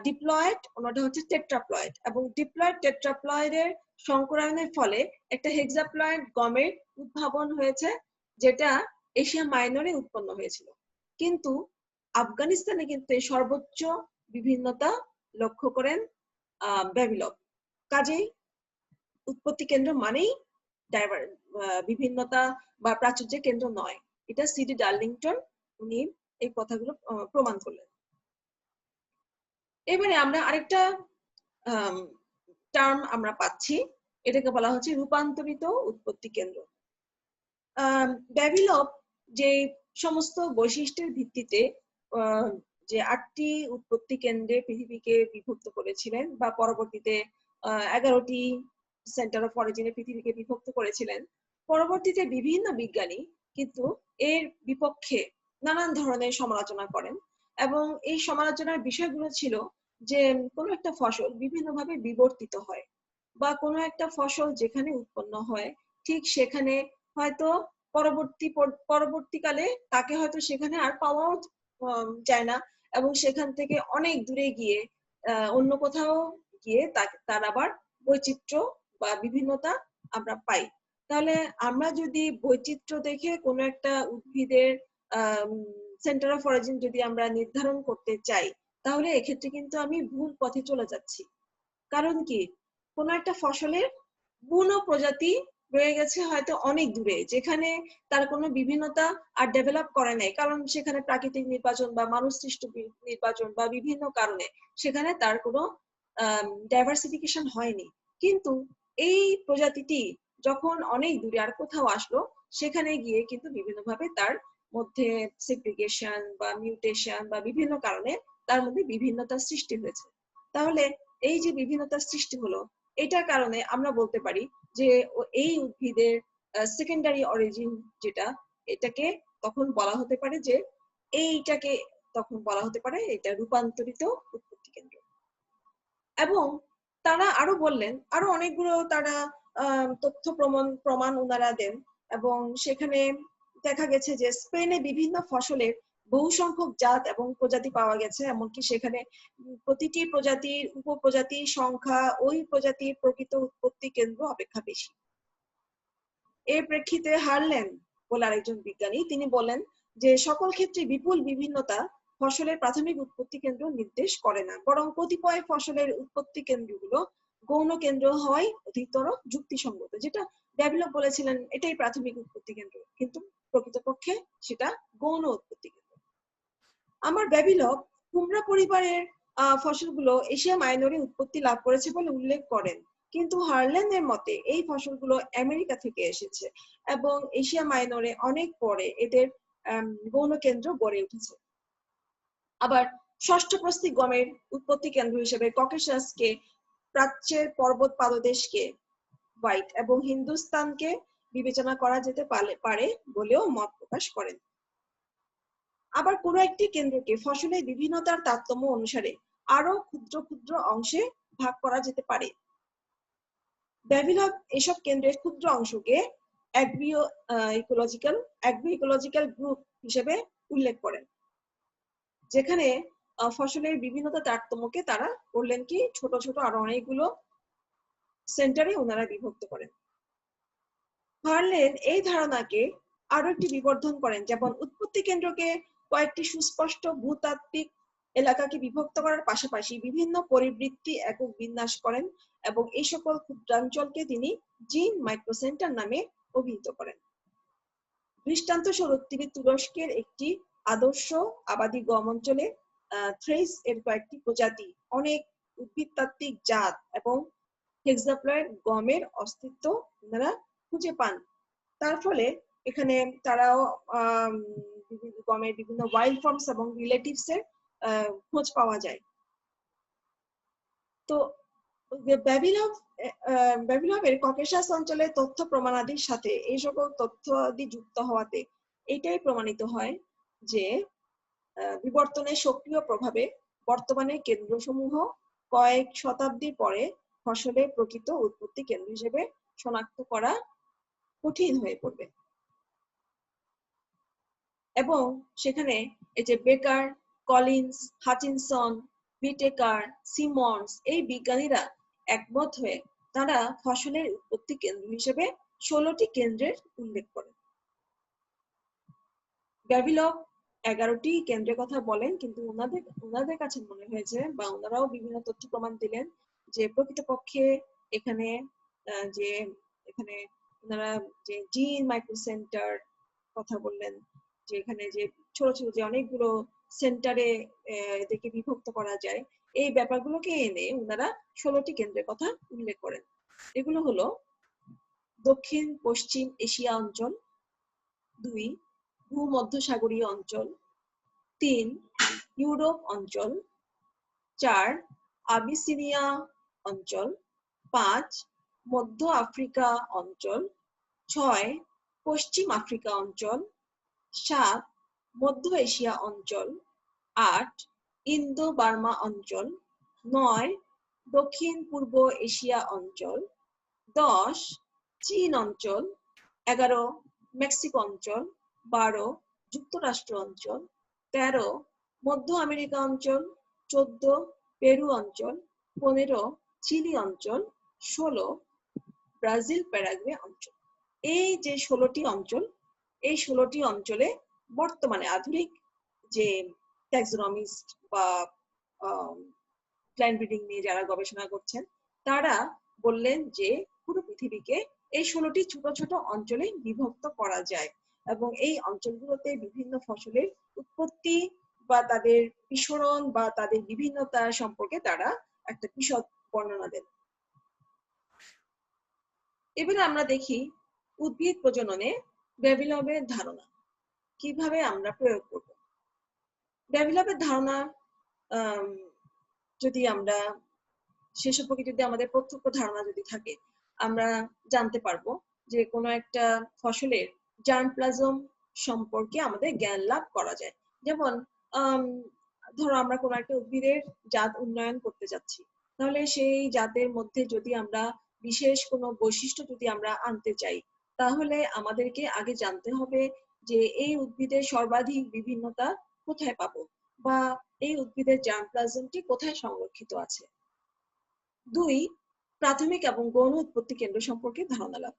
ডিপ্লয়েড, অন্যটা হচ্ছে টেট্রাপ্লয়েড, এবং ডিপ্লয়েড টেট্রাপ্লয়েডের সংকরায়নের ফলে একটা হেক্সাপ্লয়েড গমের উদ্ভাবন হয়েছে, যেটা এশিয়া মাইনরে উৎপন্ন হয়েছিল। কিন্তু আফগানিস্তানে কিন্তু এই সর্বোচ্চ বিভিন্নতা লক্ষ্য করেন ডেভিলপ। কাজেই উৎপত্তি কেন্দ্র মানেই বিভিন্নতা বা প্রাচুর্যের কেন্দ্র নয়। এটা সিডি ডার্লিংটন উনি এই কথাগুলো প্রমাণ করলেন। এবারে আমরা আরেকটা টার্ম আমরা পাচ্ছি, এটাকে বলা হচ্ছে রূপান্তরিত উৎপত্তি কেন্দ্র। ডেভিলপ যে সমস্ত বৈশিষ্ট্যের ভিত্তিতে যে 8টি উৎপত্তি কেন্দ্রে পৃথিবীকে বিভক্ত করেছিলেন বা পরবর্তীতে 11টি সেন্টার অফ অরিজিনে পৃথিবীকে বিভক্ত করেছিলেন, পরবর্তীতে বিভিন্ন বিজ্ঞানী কিন্তু এর বিপক্ষে নানান ধরনের সমালোচনা করেন। এবং এই সমালোচনার বিষয়গুলো ছিল যে কোনো একটা ফসল বিভিন্নভাবে বিবর্তিত হয়, বা কোনো একটা ফসল যেখানে উৎপন্ন হয় ঠিক সেখানে হয়তো পরবর্তীকালে তাকে হয়তো সেখানে আর পাওয়াও যায় না, এবং সেখান থেকে অনেক দূরে গিয়ে অন্য কোথাও গিয়ে তার আবার বৈচিত্র্য বা বিভিন্নতা আমরা পাই। তাহলে আমরা যদি বৈচিত্র্য দেখে কোনো একটা উদ্ভিদের সেন্টার অফ অরিজিন যদি আমরা নির্ধারণ করতে চাই, তাহলে এক্ষেত্রে কিন্তু আমি ভুল পথে চলে যাচ্ছি। কারণ কি, কোন একটা ফসলের বুনো প্রজাতি রয়ে গেছে হয়তো অনেক দূরে, যেখানে তার কোনো বিভিন্নতা আর ডেভেলপ করে নাই, কারণ সেখানে প্রাকৃতিক নির্বাচন বা মানুষ সৃষ্ট নির্বাচন বা বিভিন্ন কারণে সেখানে তার কোনো ডাইভার্সিফিকেশন হয়নি। কিন্তু এই প্রজাতিটি যখন অনেক দূরে আর কোথাও আসলো, সেখানে গিয়ে কিন্তু বিভিন্নভাবে তার মধ্যে সেগ্রিগেশন বা মিউটেশন বা বিভিন্ন কারণে তার মধ্যে বিভিন্নতার সৃষ্টি হয়েছে। তাহলে এই যে বিভিন্নতার সৃষ্টি হলো, এটার কারণে আমরা বলতে পারি যে এই উদ্ভিদের সেকেন্ডারি অরিজিন যেটা, এটাকে তখন বলা হতে পারে যে এইটাকে তখন বলা হতে পারে এটা রূপান্তরিত উৎপত্তি কেন্দ্র। এবং তারা আরো বললেন, আরো অনেকগুলো তারা তথ্য প্রমাণ ওনারা দেন, এবং সেখানে দেখা গেছে যে স্পেনে বিভিন্ন ফসলের বহু সংখ্যক জাত এবং প্রজাতি পাওয়া গেছে, এমনকি সেখানে প্রতিটি প্রজাতির উপপ্রজাতির সংখ্যা ওই প্রজাতির প্রকৃত উৎপত্তি কেন্দ্র অপেক্ষা বেশি। এর প্রেক্ষিতে হারলেন বলে আরেকজন বিজ্ঞানী, তিনি বলেন যে সকল ক্ষেত্রে বিপুল বিভিন্নতা ফসলের প্রাথমিক উৎপত্তি কেন্দ্র নির্দেশ করে না, বরং কতিপয় ফসলের উৎপত্তি কেন্দ্রগুলো গৌণ কেন্দ্র হয় অধিকতর যুক্তিসঙ্গত। যেটা ডেভেলপ বলেছিলেন এটাই প্রাথমিক উৎপত্তি কেন্দ্র, কিন্তু প্রকৃতপক্ষে সেটা গৌণ উৎপত্তি কেন্দ্র। আমার ব্যাবিলভ কুমড়া পরিবারের ফসলগুলো এশিয়া মাইনরে উৎপত্তি লাভ করেছে বলে উল্লেখ করেন, কিন্তু হারল্যান্ডের মতে এই ফসলগুলো আমেরিকা থেকে এসেছে এবং এশিয়া মাইনরে অনেক পরে এদের গৌণ কেন্দ্র গড়ে উঠেছে। আবার ষষ্ঠ প্রস্থি গমের উৎপত্তি কেন্দ্র হিসেবে ককেশাসকে, প্রাচ্যের পর্বত পাদদেশকে, হোয়াইট এবং হিন্দুস্তানকে বিবেচনা করা যেতে পারে বলেও মত প্রকাশ করেন। আবার কোনো একটি কেন্দ্রকে ফসলের বিভিন্নতার তারতম্য অনুসারে আরো ক্ষুদ্র ক্ষুদ্র অংশে ভাগ করা যেতে পারে। ব্যাবিলভ এসব কেন্দ্রের ক্ষুদ্র অংশকে অ্যাগ্রো-ইকোলজিক্যাল গ্রুপ হিসেবে উল্লেখ করেন, যেখানে ফসলের বিভিন্নতা তারতম্যকে তারা করলেন কি ছোট ছোট আরো অনেকগুলো সেন্টারে ওনারা বিভক্ত করেন। হারল্যান্ড এই ধারণাকে আরো একটি বিবর্ধন করেন, যেমন উৎপত্তি কেন্দ্রকে কয়েকটি সুস্পষ্ট ভূতাত্ত্বিক এলাকাকে বিভক্ত করার পাশাপাশি বিভিন্ন পরিবৃত্তি একক বিন্যাস করেন এবং এই সকল ক্ষুদ্রাঞ্চলকে তিনি জিন মাইক্রোসেন্টার নামে অভিহিত করেন। দৃষ্টান্তস্বরূপ তিনি তুরস্কের একটি আদর্শ আবাদী গম অঞ্চলে থ্রেস এর কয়েকটি প্রজাতি, অনেক উদ্ভিদতাত্ত্বিক জাত এবং হেক্সাপ্লয়েড গমের অস্তিত্ব ওনারা খুঁজে পান। তার ফলে এখানে তারাও গমের বিভিন্ন ওয়াইল্ড ফর্মস এবং রিলেটিভস এর খোঁজ পাওয়া যায়। তো ব্যাবিলভের ককেশাস অঞ্চলের তথ্য প্রমাণাদির সাথে এই সকল তথ্যাদি যুক্ত হওয়াতে এটাই প্রমাণিত হয় যে বিবর্তনের সক্রিয় প্রভাবে বর্তমানে কেন্দ্রসমূহ কয়েক শতাব্দী পরে ফসলের প্রকৃত উৎপত্তি কেন্দ্র হিসেবে শনাক্ত করা কঠিন হয়ে পড়বে। এবং সেখানে এই যে বেকার, কলিন্স, হাচিনসন, বিটেকার, সিমন্স এই বিজ্ঞানীরা একমত হয়ে তারা ফসলের উৎপত্তি কেন্দ্র হিসেবে 16টি কেন্দ্রের উল্লেখ করেন। ব্যাবিলভ 11টি কেন্দ্রের কথা বলেন, কিন্তু ওনাদের কাছে মনে হয়েছে বা ওনারাও বিভিন্ন তথ্য প্রমাণ দিলেন যে প্রকৃতপক্ষে এখানে ওনারা যে জিন মাইক্রোসেন্টার কথা বললেন, যে এখানে যে ছোট ছোট যে অনেকগুলো সেন্টারে এদেরকে বিভক্ত করা যায়, এই ব্যাপারগুলোকে এনে ওনারা 16টি কেন্দ্রের কথা উল্লেখ করেন। এগুলো হলো দক্ষিণ পশ্চিম এশিয়া অঞ্চল, 2 ভূমধ্যসাগরীয় অঞ্চল, 3 ইউরোপ অঞ্চল, 4 আবিসিনিয়া অঞ্চল, 5 মধ্য আফ্রিকা অঞ্চল, 6 পশ্চিম আফ্রিকা অঞ্চল, 7 মধ্য এশিয়া অঞ্চল, 8 ইন্দো বার্মা অঞ্চল, 9 দক্ষিণ পূর্ব এশিয়া অঞ্চল, 10 চীন অঞ্চল, 11 মেক্সিকো অঞ্চল, 12 যুক্তরাষ্ট্র অঞ্চল, 13 মধ্য আমেরিকা অঞ্চল, 14 পেরু অঞ্চল, 15 চিলি অঞ্চল, 16 ব্রাজিল প্যারাগুয়ে অঞ্চল। এই যে 16টি অঞ্চল, এই 16টি অঞ্চলে বর্তমানে আধুনিক যে ট্যাক্সোনমিস্ট বা প্ল্যান্ট ব্রিডিং নিয়ে যারা গবেষণা করছেন, তারা বললেন যে পুরো পৃথিবীকে এই 16টি ছোট ছোট অঞ্চলে বিভক্ত করা যায় এবং এই অঞ্চলগুলোতে বিভিন্ন ফসলের উৎপত্তি বা তাদের বিস্ফোরণ বা তাদের বিভিন্নতা সম্পর্কে তারা একটা বিশদ বর্ণনা দেন। এবারে আমরা দেখি উদ্ভিদ প্রজননে বেবিলভের ধারণা কিভাবে আমরা প্রয়োগ করব। বেবিলভের ধারণা যদি আমরা সে সম্পর্কে যদি আমাদের প্রত্যক্ষ ধারণা যদি থাকে, আমরা জানতে পারবো যে কোনো একটা ফসলের জার্মপ্লাজম সম্পর্কে আমাদের জ্ঞান লাভ করা যায়। যেমন ধরো আমরা কোনো একটা উদ্ভিদের জাত উন্নয়ন করতে যাচ্ছি, তাহলে সেই জাতের মধ্যে যদি আমরা বিশেষ কোনো বৈশিষ্ট্য যদি আমরা আনতে চাই, তাহলে আমাদেরকে আগে জানতে হবে যে এই উদ্ভিদের সর্বাধিক বিভিন্নতা কোথায় পাবো বা এই উদ্ভিদের জার্মপ্লাজমটি কোথায় সংরক্ষিত আছে। 2, প্রাথমিক এবং গৌণ উৎপত্তি কেন্দ্র সম্পর্কে ধারণা লাভ।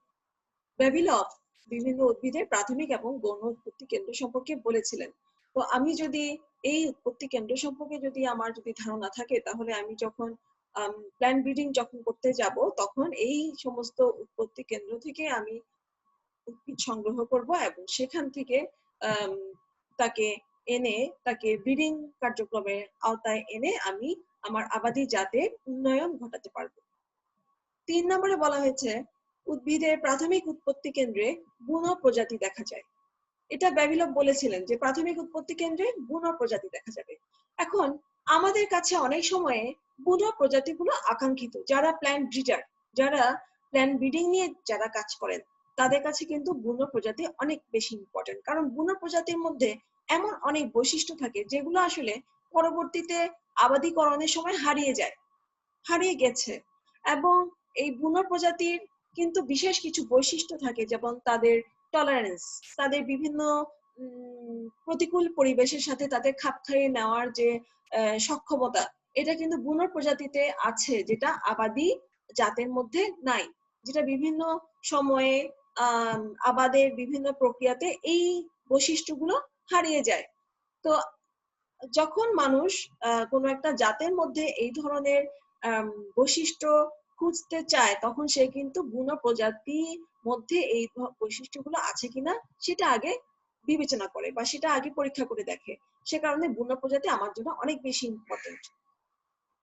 বেবিলভ বিভিন্ন উদ্ভিদের প্রাথমিক এবং গৌণ উৎপত্তি কেন্দ্র সম্পর্কে বলেছিলেন। তো আমি যদি এই উৎপত্তি কেন্দ্র সম্পর্কে যদি আমার যদি ধারণা থাকে, তাহলে আমি যখন প্ল্যান্ট ব্রিডিং যখন করতে যাব, তখন এই সমস্ত উৎপত্তি কেন্দ্র থেকে আমি উদ্ভিদ সংগ্রহ করব এবং সেখান থেকে তাকে এনে তাকে ব্রিডিং কার্যক্রমের আওতায় এনে আমি আমার আবাদি জাতের উন্নয়ন ঘটাতে পারবো। 3 নম্বরে বলা হয়েছে উদ্ভিদের প্রাথমিক উৎপত্তি কেন্দ্রে বুনো প্রজাতি দেখা যায়। এটা বেবিলভ বলেছিলেন যে প্রাথমিক উৎপত্তি কেন্দ্রে বুনো প্রজাতি দেখা যাবে। এখন আমাদের কাছে অনেক সময়ে বুনো প্রজাতিগুলো আকাঙ্ক্ষিত, যারা প্ল্যান্ট ব্রিডার, যারা প্ল্যান্ট ব্রিডিং নিয়ে যারা কাজ করেন, তাদের কাছে কিন্তু বুনো প্রজাতি অনেক বেশি ইম্পর্টেন্ট। কারণ বুনো প্রজাতির মধ্যে এমন অনেক বৈশিষ্ট্য থাকে যেগুলো আসলে পরবর্তীতে আবাদীকরণের সময় হারিয়ে গেছে। এবং এই বুনো প্রজাতির কিন্তু বিশেষ কিছু বৈশিষ্ট্য থাকে, যেমন তাদের টলারেন্স, তাদের বিভিন্ন প্রতিকূল পরিবেশের সাথে তাদের খাপ খাইয়ে নেওয়ার যে সক্ষমতা, এটা কিন্তু বুনো প্রজাতিতে আছে, যেটা আবাদি জাতের মধ্যে নাই, যেটা বিভিন্ন সময়ে আবাদের বিভিন্ন প্রক্রিয়াতে এই বৈশিষ্ট্যগুলো হারিয়ে যায়। তো যখন মানুষ কোনো একটা জাতের মধ্যে এই ধরনের বৈশিষ্ট্য খুঁজতে চায়, তখন সে কিন্তু বুনো প্রজাতির মধ্যে এই বৈশিষ্ট্যগুলো আছে কিনা সেটা আগে বিবেচনা করে বা সেটা আগে পরীক্ষা করে দেখে। সে কারণে বুনো প্রজাতি আমার জন্য অনেক বেশি ইম্পর্টেন্ট।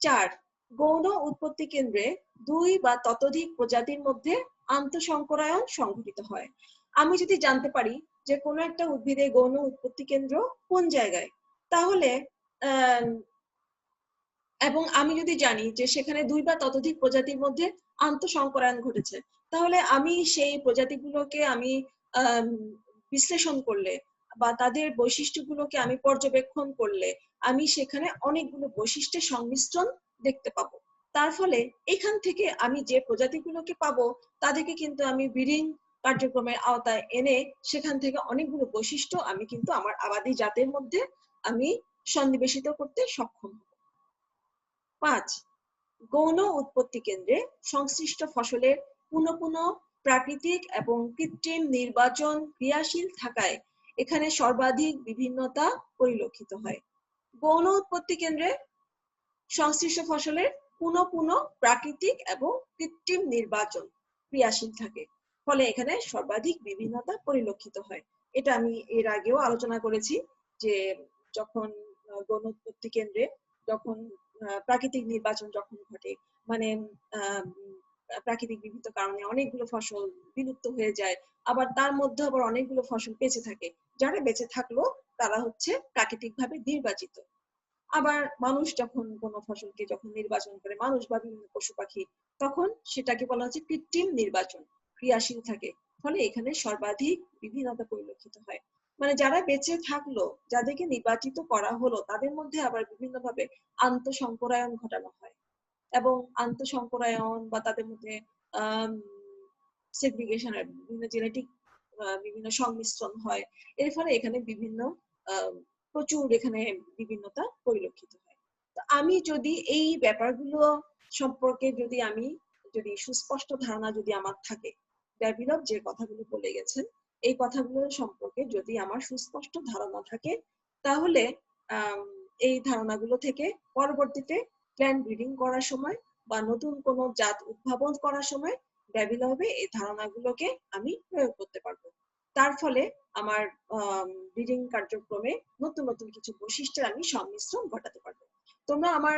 4, গৌণ উৎপত্তি কেন্দ্রে 2 বা ততোধিক প্রজাতির মধ্যে আন্তঃসংকরায়ন সংঘটিত হয়। আমি যদি জানতে পারি যে কোনো একটা উদ্ভিদের গৌণ উৎপত্তি কেন্দ্র কোন জায়গায়, তাহলে এবং আমি যদি জানি যে সেখানে 2 বা ততোধিক প্রজাতির মধ্যে আন্তঃসংকরায়ন ঘটেছে, তাহলে আমি সেই প্রজাতিগুলোকে আমি বিশ্লেষণ করলে বা তাদের বৈশিষ্ট্যগুলোকে আমি পর্যবেক্ষণ করলে আমি সেখানে অনেকগুলো বৈশিষ্ট্যের সংমিশ্রণ দেখতে পাবো। তার ফলে এখান থেকে আমি যে প্রজাতিগুলোকে পাবো তাদেরকে কিন্তু আমি ব্রিডিং কার্যক্রমের আওতায় এনে সেখান থেকে অনেকগুলো বৈশিষ্ট্য আমি কিন্তু আমার আবাদি জাতের মধ্যে আমি সন্নিবেশিত করতে সক্ষম হব। 5, গৌণ উৎপত্তি কেন্দ্রে সংশ্লিষ্ট ফসলের পুনঃ পুনঃ প্রাকৃতিক এবং কৃত্রিম নির্বাচন ক্রিয়াশীল থাকায় এখানে সর্বাধিক বিভিন্নতা পরিলক্ষিত হয়। গৌণ উৎপত্তি কেন্দ্রে সংশ্লিষ্ট ফসলের পুনঃ পুনঃ প্রাকৃতিক এবং কৃত্রিম নির্বাচন ক্রিয়াশীল থাকে, ফলে এখানে সর্বাধিক বিভিন্নতা পরিলক্ষিত হয়। এটা আমি এর আগেও আলোচনা করেছি যে যখন গৌণ উৎপত্তি কেন্দ্রে যখন প্রাকৃতিক নির্বাচন যখন ঘটে, মানে প্রাকৃতিক বিভিন্ন কারণে অনেকগুলো ফসল বিলুপ্ত হয়ে যায়, আবার তার মধ্যে আবার অনেকগুলো ফসল বেঁচে থাকে, যারা বেঁচে থাকলো তারা হচ্ছে প্রাকৃতিকভাবে নির্বাচিত। আবার মানুষ যখন কোনো ফসলকে যখন নির্বাচন করে, মানুষ বা বিভিন্ন পশু পাখি, তখন সেটাকে বলা হচ্ছে কৃত্রিম নির্বাচন ক্রিয়াশীল থাকে, ফলে এখানে সর্বাধিক বিভিন্নতা পরিলক্ষিত হয়। মানে যারা বেঁচে থাকলো, যাদেরকে নির্বাচিত করা হলো, তাদের মধ্যে আবার বিভিন্নভাবে আন্তঃসংকরায়ন ঘটানো হয় এবং আন্তঃসংকরায়ন বা তাদের মধ্যে সেগ্রিগেশনের বিভিন্ন জেনেটিক বিভিন্ন সংমিশ্রণ হয়। এর ফলে এখানে বিভিন্ন প্রচুর এখানে বিভিন্নতা পরিলক্ষিত হয়। তো আমি যদি এই ব্যাপারগুলো সম্পর্কে যদি সুস্পষ্ট ধারণা যদি আমার থাকে, বেবিলভ যে কথাগুলো বলে গেছেন এই কথাগুলো সম্পর্কে যদি আমার সুস্পষ্ট ধারণা থাকে, তাহলে এই ধারণাগুলো থেকে পরবর্তীতে প্ল্যান্ট ব্রিডিং করার সময় বা নতুন কোনো জাত উদ্ভাবন করার সময় ব্যবহৃত এই ধারণাগুলোকে আমি প্রয়োগ করতে পারবো। তার ফলে আমার ব্রিডিং কার্যক্রমে নতুন নতুন কিছু বৈশিষ্ট্যের আমি সংমিশ্রণ ঘটাতে পারবো। তোমরা আমার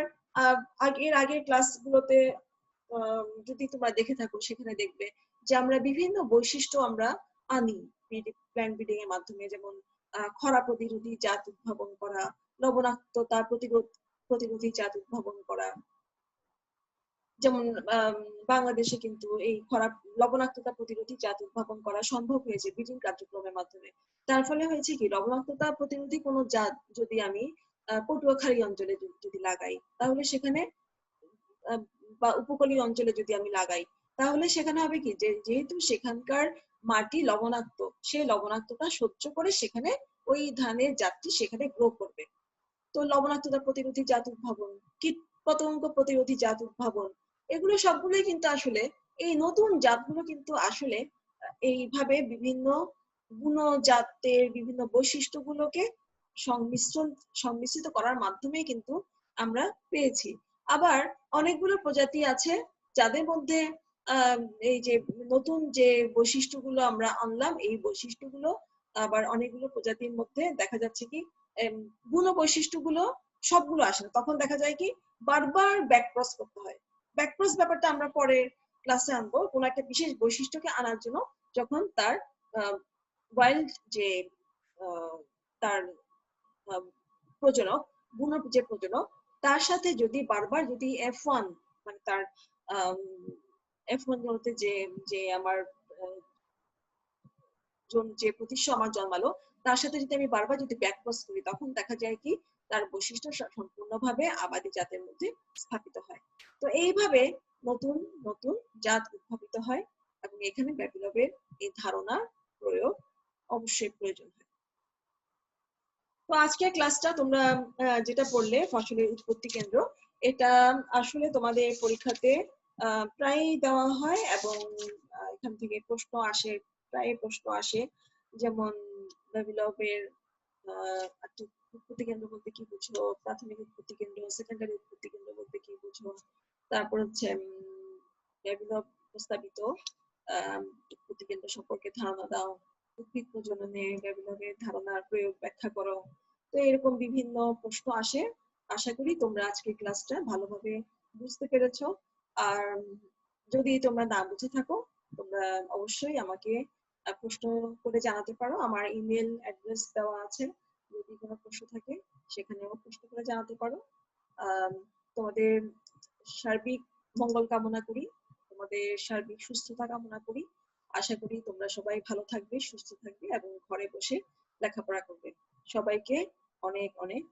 আগের ক্লাসগুলোতে যদি তোমরা দেখে থাকো সেখানে দেখবে যে আমরা বিভিন্ন বৈশিষ্ট্য আমরা আনি প্ল্যান্ট ব্রিডিং এর মাধ্যমে, যেমন খরা প্রতিরোধী জাত উদ্ভাবন করা, লবণাক্ততা প্রতিরোধী জাত উদ্ভাবন করা। যেমন বাংলাদেশে কিন্তু এই লবণাক্ততা প্রতিরোধী জাত উদ্ভাবন করা সম্ভব হয়েছে ব্রিডিং কার্যক্রমের মাধ্যমে। তার ফলে হয়েছে কি, লবণাক্ততা প্রতিরোধী কোনো জাত যদি আমি পটুয়াখালী অঞ্চলে যদি লাগাই, তাহলে সেখানে বা উপকূলীয় অঞ্চলে যদি আমি লাগাই, তাহলে সেখানে হবে কি, যেহেতু সেখানকার মাটি লবণাক্ত, সেই লবণাক্ততা সহ্য করে সেখানে ওই ধানের জাতটি সেখানে গ্রো করবে। তো লবণাক্ততা প্রতিরোধী জাত উদ্ভাবন, কীট পতঙ্গ প্রতিরোধী জাত উদ্ভাবন, এগুলো সবগুলোই কিন্তু আসলে এই নতুন জাতগুলো কিন্তু আসলে এইভাবে বিভিন্ন গুণজাতের বিভিন্ন বৈশিষ্ট্যগুলোকে সংমিশ্রিত করার মাধ্যমে কিন্তু আমরা পেয়েছি। আবার অনেকগুলো প্রজাতি আছে যাদের মধ্যে এই যে নতুন যে বৈশিষ্ট্যগুলো আমরা আনলাম, এই বৈশিষ্ট্যগুলো আবার অনেকগুলো প্রজাতির মধ্যে দেখা যাচ্ছে কি গুণ বৈশিষ্ট্যগুলো সবগুলো আসে না। তখন দেখা যায় কি বারবার ব্যাকক্রস করতে হয়। ব্যাকক্রস ব্যাপারটা আমরা পরে ক্লাসে আনবো, কোন একটা বিশেষ বৈশিষ্ট্যকে আনার জন্য, যখন তার ওয়াইল্ড যে তার প্রজনক, বুনো যে প্রজনক, তার সাথে যদি বারবার যদি F1 মানে তার F1 বলতে যে আমার যে প্রতিষ্ঠ আমার জন্মালো, তার সাথে যদি আমি বারবার যদি ব্যাকক্রস করি, তখন দেখা যায় কি তার বৈশিষ্ট্য সম্পূর্ণভাবে আবাদি জাতের মধ্যে স্থাপিত হয়। তো এইভাবে নতুন নতুন জাত উদ্ভাবিত হয় এবং এখানে ব্যাবিলভের এই ধারণার প্রয়োগ অবশ্যই প্রয়োজন হয়। তো আজকের ক্লাসটা তোমরা যেটা পড়লে ফসলের উৎপত্তি কেন্দ্র, এটা আসলে তোমাদের পরীক্ষাতে প্রায় দেওয়া হয় এবং এখান থেকে প্রায় প্রশ্ন আসে। যেমন ব্যাবিলভের উৎপত্তি কেন্দ্র বলতে কি বুঝো, প্রাথমিক উৎপত্তি কেন্দ্র, সেকেন্ডারি উৎপত্তি কেন্দ্র বলতে কি বুঝো, তারপর হচ্ছে ব্যাবিলভ প্রস্তাবিত উৎপত্তি কেন্দ্র সম্পর্কে ধারণা দাও, উদ্ভিদ প্রজননে ব্যাবিলভের ধারণার প্রয়োগ ব্যাখ্যা করো। তো এরকম বিভিন্ন প্রশ্ন আসে। আশা করি তোমরা আজকের ক্লাসটা ভালোভাবে বুঝতে পেরেছো। আর যদি তোমরা না বুঝে থাকো, তোমরা অবশ্যই আমাকে প্রশ্ন করে জানাতে পারো। আমার ইমেল অ্যাড্রেস দেওয়া আছে, যদি কোনো প্রশ্ন থাকে সেখানেও প্রশ্ন করে জানাতে পারো। তোমাদের সার্বিক মঙ্গল কামনা করি, তোমাদের সার্বিক সুস্থতা কামনা করি। আশা করি তোমরা সবাই ভালো থাকবে, সুস্থ থাকবে এবং ঘরে বসে লেখাপড়া করবে। সবাইকে অনেক অনেক